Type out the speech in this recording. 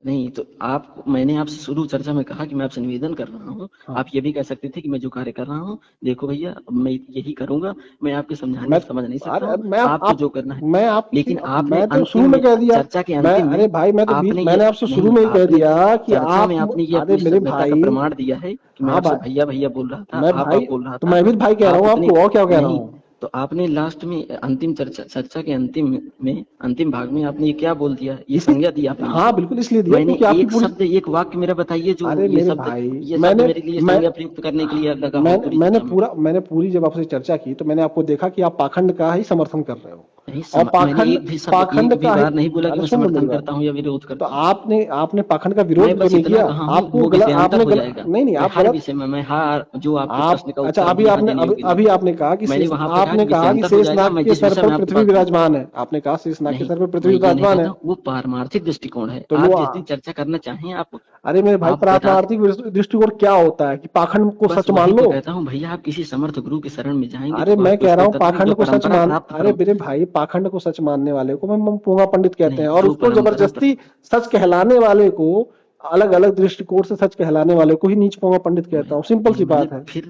नहीं तो आप, मैंने आपसे शुरू चर्चा में कहा कि मैं आपसे निवेदन कर रहा हूँ। हाँ, आप ये भी कह सकते थे कि मैं जो कार्य कर रहा हूँ, देखो भैया अब मैं यही करूंगा, मैं आपके समझाने मैं से समझ नहीं सकता अरे हूँ, मैं आपको जो करना है। मैं आपकी लेकिन आपने मैं तो शुरू अंतिम में में, कह दिया। चर्चा के मैं अंतिम अरे में भाई मैं तो आपने ये, मैंने आपसे शुरू नहीं में ही कह आपने दिया कि चर्चा में आप। आपने ये अरे अपनी मेरे सभ्यता का भाई, प्रमाण दिया है कि मैं हाँ आपसे भाई, भैया भैया बोल रहा था, मैं आप भाई बोल रहा तो था। मैं भी भाई कह रहा आप हूँ इतने, आपको, और क्या कह रहा नहीं, हूँ। तो आपने लास्ट में अंतिम चर्चा चर्चा के अंतिम में, अंतिम भाग में आपने ये क्या बोल दिया, ये इसी संज्ञा दी आपने हाँ मुझे। बिल्कुल इसलिए दिया मैंने क्योंकि आपकी एक पूरी। शब्द, एक वाक्य मेरा बताइए जो अरे ये मेरे शब्द, भाई, ये शब्द मैंने मेरे लिए मैं संज्ञा प्रयुक्त करने के लिए लगा हो पूरी चर्चा में। मैंने पूरी जब आपसे चर्चा की तो मैंने आपको देखा कि आप पाखंड का ही समर्थन कर रहे हो। नहीं और मैंने पाखंड एक भी शब्द, पाखंड एक भी का ही। बार नहीं बोला कि अरे मैं सुन लो मेरी समर्थन बात। करता हूँ या विरोध तो करता हूँ। आपने आपने पाखंड का विरोध मैं भी तो बस नहीं इतना किया। कहा हूँ, आपको वो गलत विषयांतर आपने हो गलत जाएगा। नहीं नहीं मैं आप हर गलत। विषय में, मैं हर जो आपके प्रश्न आप का अच्छा, उत्तर अब यहाँ देने योग्य नहीं अभी हूँ। आपने कहा कि मैंने शेष वहां पे कहा आपने कि कहा कि विषयांतर हो जाएगा, शेषनाग मैं के जिस सर विषय पर में आपके पृथ्वी पास, विराजमान है। आपने कहा शेषनाग के नहीं, सर पर मैं पृथ्वी ये नहीं विराजमान कहता है। हूँ, वो पारमार्थिक दृष्टिकोण है। तो लो आप जिस दिन चर्चा करना चाहें अरे मेरे भाई, आप बता, पारमार्थिक दृष्टिकोण क्या होता है कि पाखंड को बस सच वही मान तो लो। कहता हूँ भैया, आप किसी समर्थ गुरु की शरण में जाएंगे अरे तो मैं आपको कह रहा इसके हूँ तत्व जो पाखंड को सच परंपरा मान प्राप्त अरे परम, मेरे भाई, पाखंड को सच मानने वाले को मैं पोंगा पंडित कहते नहीं हैं, और जो उसको परंपरा जबरदस्ती सच कहलाने वाले को, अलग अलग दृष्टिकोण से सच कहलाने वाले को ही नीच पोंगा पंडित कहता मैं हूँ। सिंपल फिर सी मैंने बात है। फिर